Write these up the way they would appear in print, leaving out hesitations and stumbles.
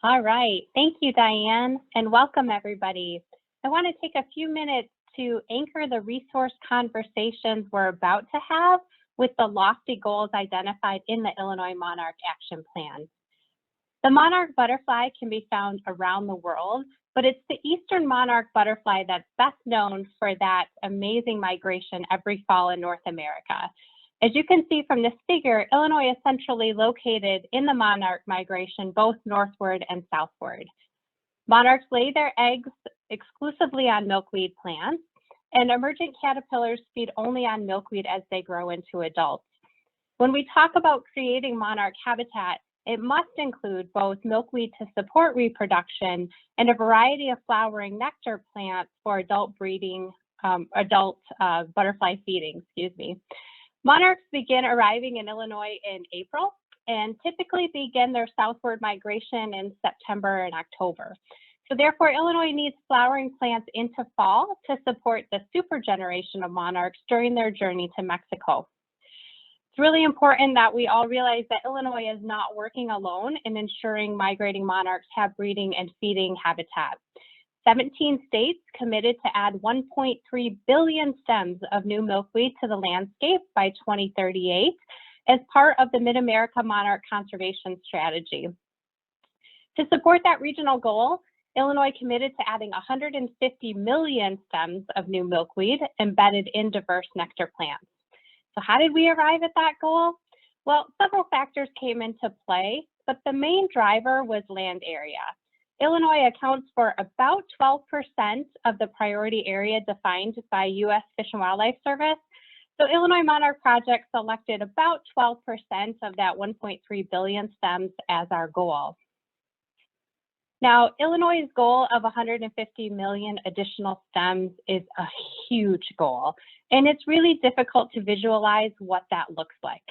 All right, thank you, Diane, and welcome everybody. I want to take a few minutes to anchor the resource conversations we're about to have with the lofty goals identified in the Illinois Monarch Action Plan. The monarch butterfly can be found around the world, but it's the eastern monarch butterfly that's best known for that amazing migration every fall in North America. As you can see from this figure, Illinois is centrally located in the monarch migration, both northward and southward. Monarchs lay their eggs exclusively on milkweed plants, and emergent caterpillars feed only on milkweed as they grow into adults. When we talk about creating monarch habitat, it must include both milkweed to support reproduction and a variety of flowering nectar plants for adult breeding, butterfly feeding, Monarchs begin arriving in Illinois in April and typically begin their southward migration in September and October. So therefore, Illinois needs flowering plants into fall to support the super generation of monarchs during their journey to Mexico. It's really important that we all realize that Illinois is not working alone in ensuring migrating monarchs have breeding and feeding habitat. 17 states committed to add 1.3 billion stems of new milkweed to the landscape by 2038 as part of the Mid-America Monarch Conservation Strategy. To support that regional goal, Illinois committed to adding 150 million stems of new milkweed embedded in diverse nectar plants. So how did we arrive at that goal? Well, several factors came into play, but the main driver was land area. Illinois accounts for about 12% of the priority area defined by U.S. Fish and Wildlife Service. So Illinois Monarch Project selected about 12% of that 1.3 billion stems as our goal. Now, Illinois' goal of 150 million additional stems is a huge goal, and it's really difficult to visualize what that looks like.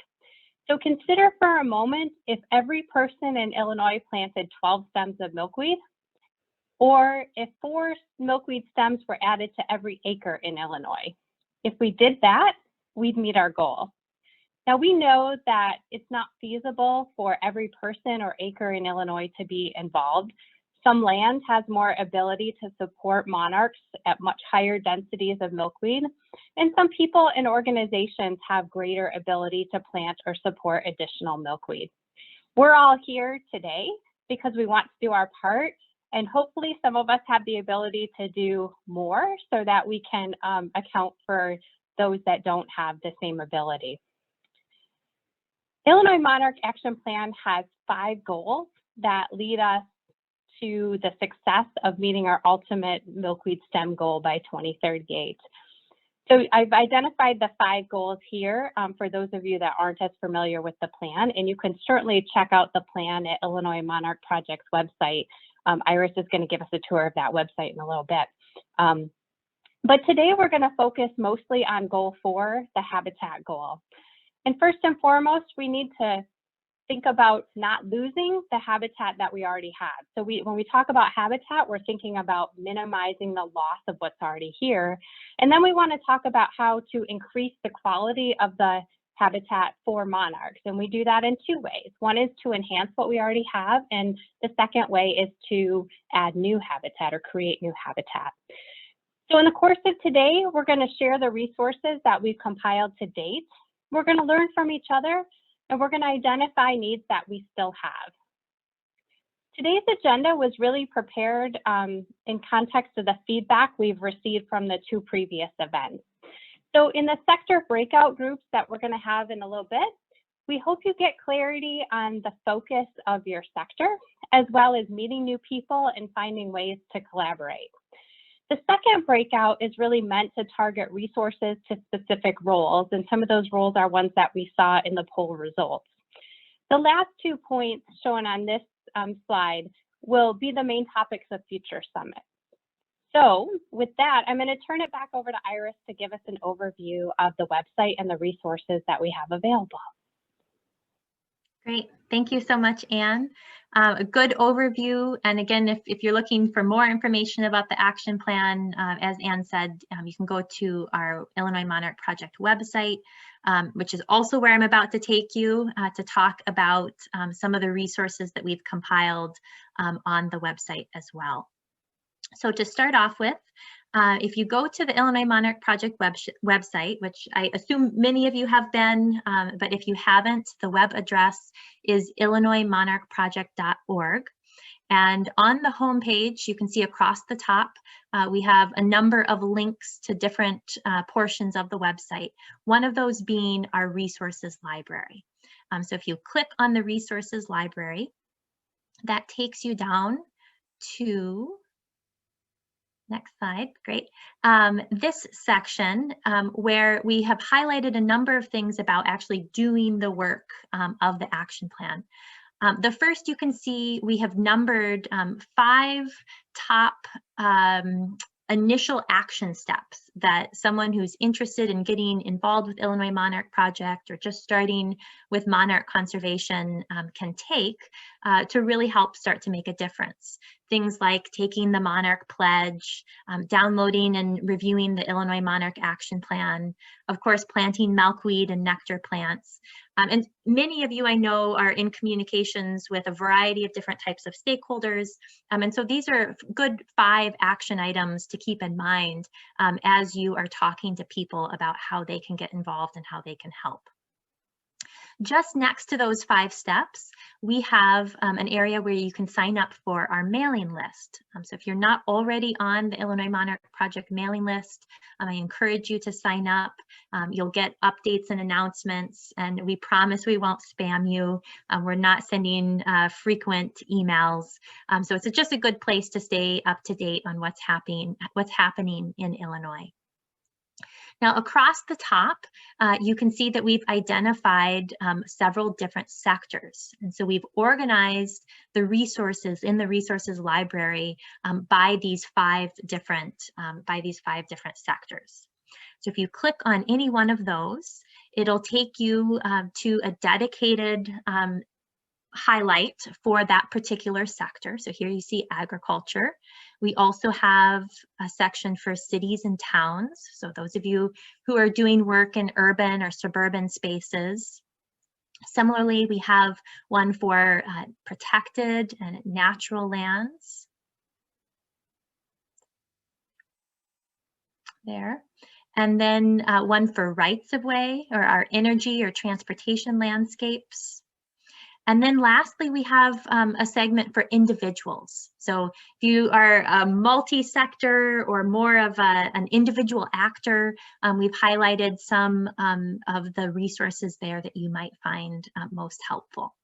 So consider for a moment if every person in Illinois planted 12 stems of milkweed, or if 4 milkweed stems were added to every acre in Illinois. If we did that, we'd meet our goal. Now we know that it's not feasible for every person or acre in Illinois to be involved. Some land has more ability to support monarchs at much higher densities of milkweed, and some people and organizations have greater ability to plant or support additional milkweed. We're all here today because we want to do our part, and hopefully some of us have the ability to do more so that we can account for those that don't have the same ability. Illinois Monarch Action Plan has 5 goals that lead us to the success of meeting our ultimate milkweed stem goal by 2038. So I've identified the 5 goals here for those of you that aren't as familiar with the plan, and you can certainly check out the plan at Illinois Monarch Project's website. Iris is going to give us a tour of that website in a little bit. But today we're going to focus mostly on goal 4, the habitat goal. And first and foremost, we need to think about not losing the habitat that we already have. So when we talk about habitat, we're thinking about minimizing the loss of what's already here. And then we want to talk about how to increase the quality of the habitat for monarchs. And we do that in 2 ways. One is to enhance what we already have, and the second way is to add new habitat or create new habitat. So in the course of today, we're going to share the resources that we've compiled to date. We're going to learn from each other, and we're going to identify needs that we still have. Today's agenda was really prepared in context of the feedback we've received from the 2 previous events. So in the sector breakout groups that we're going to have in a little bit, we hope you get clarity on the focus of your sector, as well as meeting new people and finding ways to collaborate. The second breakout is really meant to target resources to specific roles, and some of those roles are ones that we saw in the poll results. The last 2 points shown on this slide will be the main topics of future summits. So with that, I'm going to turn it back over to Iris to give us an overview of the website and the resources that we have available. Great. Thank you so much, Anne. A good overview. And again, if you're looking for more information about the action plan, as Anne said, you can go to our Illinois Monarch Project website, which is also where I'm about to take you to talk about some of the resources that we've compiled on the website as well. So to start off with, if you go to the Illinois Monarch Project website, which I assume many of you have been, but if you haven't, the web address is illinoismonarchproject.org. And on the home page, you can see across the top, we have a number of links to different portions of the website, one of those being our resources library. So if you click on the resources library, that takes you down to next slide, great. This section where we have highlighted a number of things about actually doing the work of the action plan. The first, you can see we have numbered 5 top initial action steps that someone who's interested in getting involved with Illinois Monarch Project or just starting with monarch conservation can take to really help start to make a difference. Things like taking the Monarch Pledge, downloading and reviewing the Illinois Monarch Action Plan, of course, planting milkweed and nectar plants. And many of you I know are in communications with a variety of different types of stakeholders. And so these are good 5 action items to keep in mind as you are talking to people about how they can get involved and how they can help. Just next to those 5 steps, we have an area where you can sign up for our mailing list. So if you're not already on the Illinois Monarch Project mailing list, I encourage you to sign up. You'll get updates and announcements, and we promise we won't spam you. We're not sending frequent emails. So it's just a good place to stay up to date on what's happening in Illinois. Now, across the top, you can see that we've identified several different sectors. And so we've organized the resources in the resources library by these 5 different sectors. So if you click on any one of those, it'll take you to a dedicated highlight for that particular sector. So here you see agriculture. We also have a section for cities and towns. So those of you who are doing work in urban or suburban spaces. Similarly, we have one for protected and natural lands. There. And then one for rights of way or our energy or transportation landscapes. And then lastly, we have a segment for individuals. So if you are a multi-sector or more of an individual actor, we've highlighted some of the resources there that you might find most helpful.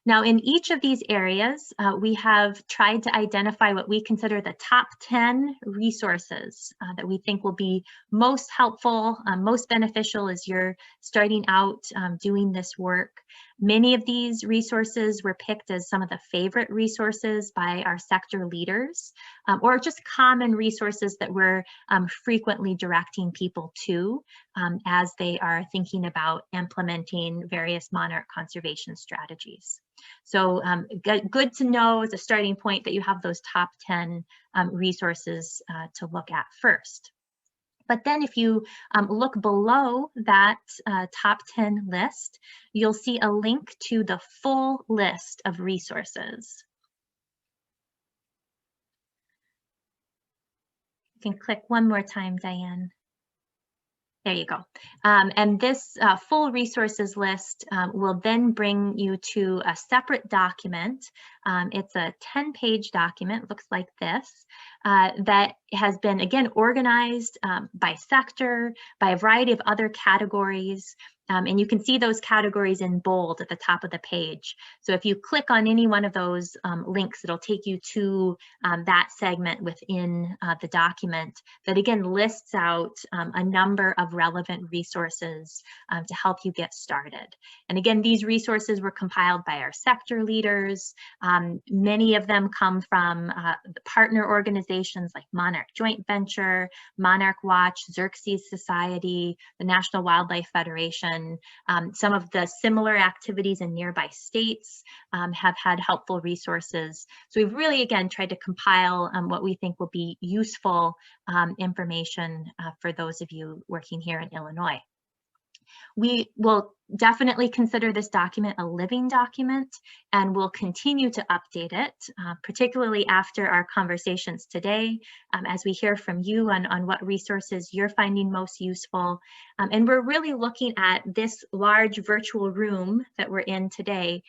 Now, in each of these areas, we have tried to identify what we consider the top 10 resources that we think will be most helpful, most beneficial as you're starting out doing this work. Many of these resources were picked as some of the favorite resources by our sector leaders, or just common resources that we're frequently directing people to as they are thinking about implementing various monarch conservation strategies. So good to know as a starting point that you have those top 10 resources to look at first. But then if you look below that top 10 list, you'll see a link to the full list of resources. You can click one more time, Diane. There you go. And this full resources list will then bring you to a separate document. It's a 10-page document, looks like this, that has been, again, organized by sector, by a variety of other categories. And you can see those categories in bold at the top of the page. So if you click on any one of those links, it'll take you to that segment within the document that, again, lists out a number of relevant resources to help you get started. And again, these resources were compiled by our sector leaders. Many of them come from the partner organizations like Monarch Joint Venture, Monarchwatch, Xerxes Society, the National Wildlife Federation. conservation. Some of the similar activities in nearby states have had helpful resources. So we've really, again, tried to compile what we think will be useful information for those of you working here in Illinois. We will definitely consider this document a living document, and we'll continue to update it, particularly after our conversations today, as we hear from you on what resources you're finding most useful. And we're really looking at this large virtual room that we're in today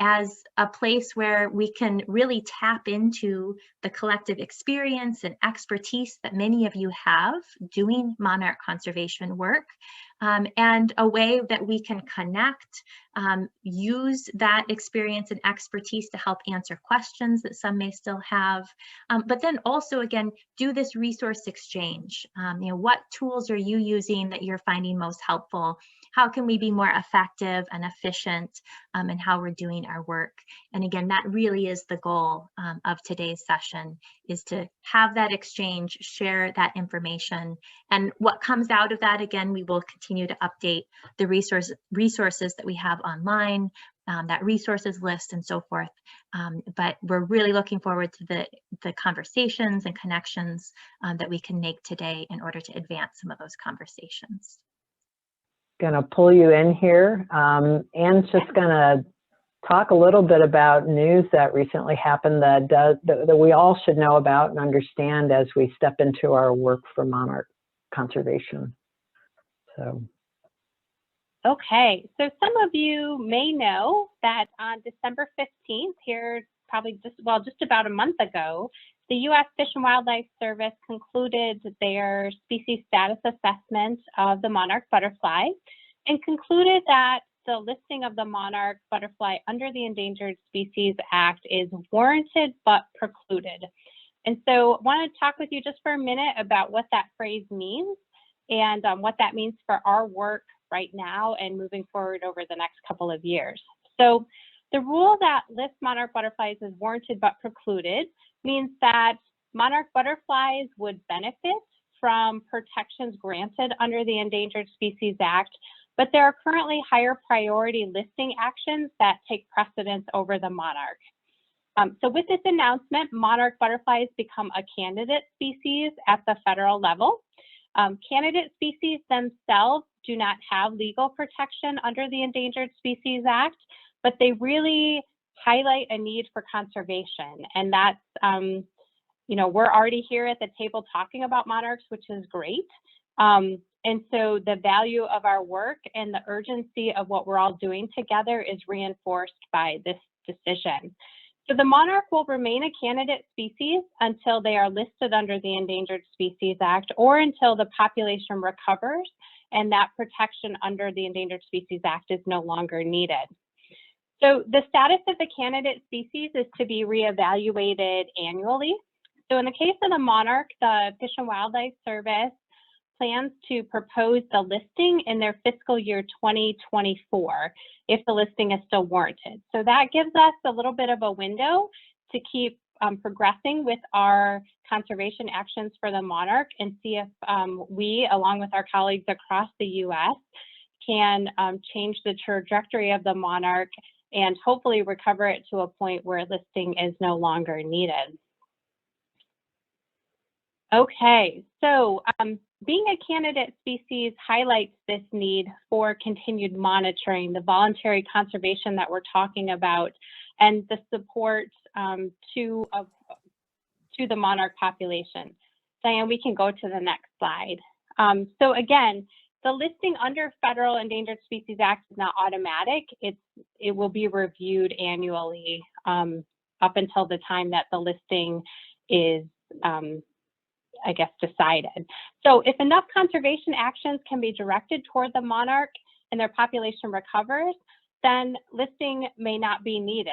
as a place where we can really tap into the collective experience and expertise that many of you have doing monarch conservation work, and a way that we can connect, use that experience and expertise to help answer questions that some may still have, but then also, again, do this resource exchange. What tools are you using that you're finding most helpful? How can we be more effective and efficient in how we're doing our work? And again, that really is the goal of today's session, is to have that exchange, share that information. And what comes out of that, again, we will continue to update the resources that we have online, that resources list and so forth. But we're really looking forward to the conversations and connections that we can make today in order to advance some of those conversations. Going to pull you in here. Anne's just going to talk a little bit about news that recently happened that we all should know about and understand as we step into our work for monarch conservation. So. Okay, so some of you may know that on December 15th, here probably just about a month ago, the U.S. Fish and Wildlife Service concluded their species status assessment of the monarch butterfly and concluded that the listing of the monarch butterfly under the Endangered Species Act is warranted but precluded. And so I want to talk with you just for a minute about what that phrase means and what that means for our work right now and moving forward over the next couple of years. So the rule that lists monarch butterflies as warranted but precluded means that monarch butterflies would benefit from protections granted under the Endangered Species Act, but there are currently higher priority listing actions that take precedence over the monarch. So with this announcement, monarch butterflies become a candidate species at the federal level. Candidate species themselves do not have legal protection under the Endangered Species Act, but they really highlight a need for conservation. And that's, we're already here at the table talking about monarchs, which is great. And so the value of our work and the urgency of what we're all doing together is reinforced by this decision. So the monarch will remain a candidate species until they are listed under the Endangered Species Act or until the population recovers and that protection under the Endangered Species Act is no longer needed. So the status of the candidate species is to be reevaluated annually. So in the case of the monarch, the Fish and Wildlife Service plans to propose the listing in their fiscal year 2024 if the listing is still warranted. So that gives us a little bit of a window to keep progressing with our conservation actions for the monarch and see if we, along with our colleagues across the U.S., can change the trajectory of the monarch and hopefully recover it to a point where listing is no longer needed. Okay, so being a candidate species highlights this need for continued monitoring, the voluntary conservation that we're talking about, and the support to the monarch population. Diane, we can go to the next slide. So again, the listing under Federal Endangered Species Act is not automatic. It will be reviewed annually up until the time that the listing is decided. So if enough conservation actions can be directed toward the monarch and their population recovers, then listing may not be needed.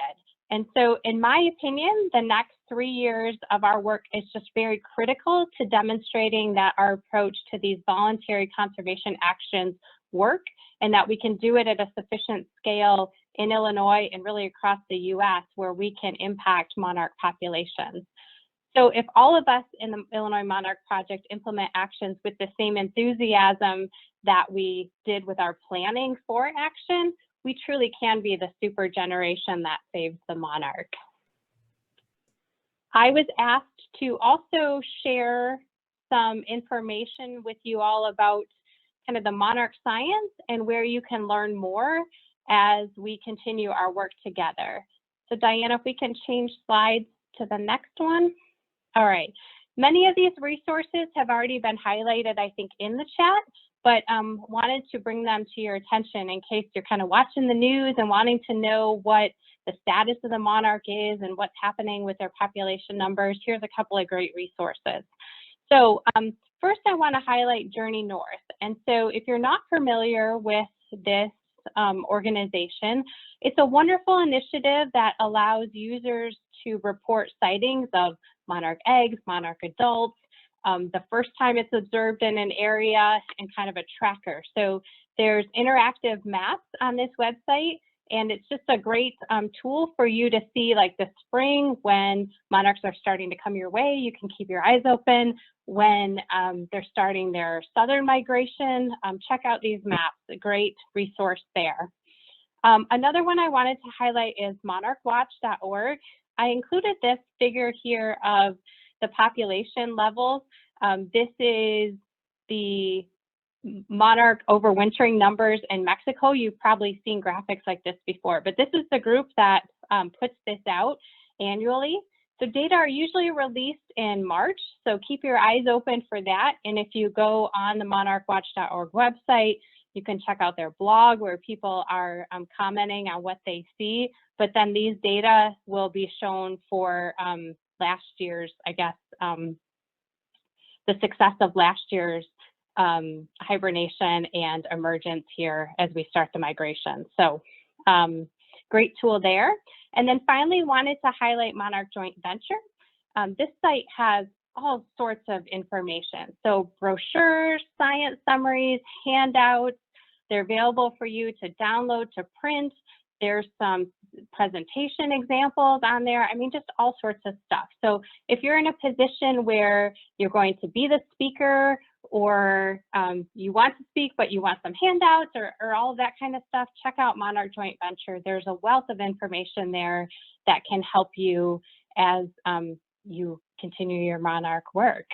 And so in my opinion, the next 3 years of our work is just very critical to demonstrating that our approach to these voluntary conservation actions work and that we can do it at a sufficient scale in Illinois and really across the US where we can impact monarch populations. So if all of us in the Illinois Monarch Project implement actions with the same enthusiasm that we did with our planning for action, we truly can be the super generation that saves the monarch. I was asked to also share some information with you all about kind of the monarch science and where you can learn more as we continue our work together. So Dianne, if we can change slides to the next one. All right, many of these resources have already been highlighted, I think, in the chat, but wanted to bring them to your attention in case you're kind of watching the news and wanting to know what the status of the monarch is and what's happening with their population numbers. Here's a couple of great resources. So first I want to highlight Journey North. And so if you're not familiar with this organization, it's a wonderful initiative that allows users to report sightings of monarch eggs, monarch adults, the first time it's observed in an area, and kind of a tracker. So there's interactive maps on this website, and it's just a great tool for you to see, like the spring when monarchs are starting to come your way. You can keep your eyes open. When they're starting their southern migration, check out these maps, a great resource there. Another one I wanted to highlight is monarchwatch.org. I included this figure here of the population levels. This is the monarch overwintering numbers in Mexico. You've probably seen graphics like this before, but this is the group that puts this out annually. So data are usually released in March, so keep your eyes open for that. And if you go on the monarchwatch.org website, you can check out their blog where people are commenting on what they see, but then these data will be shown for last year's, I guess, the success of last year's hibernation and emergence here as we start the migration. So great tool there. And then finally wanted to highlight Monarch Joint Venture. This site has all sorts of information. So brochures, science summaries, handouts, they're available for you to download, to print. There's some presentation examples on there. I mean, just all sorts of stuff. So if you're in a position where you're going to be the speaker, or you want to speak, but you want some handouts or all of that kind of stuff, check out Monarch Joint Venture. There's a wealth of information there that can help you as you continue your monarch work.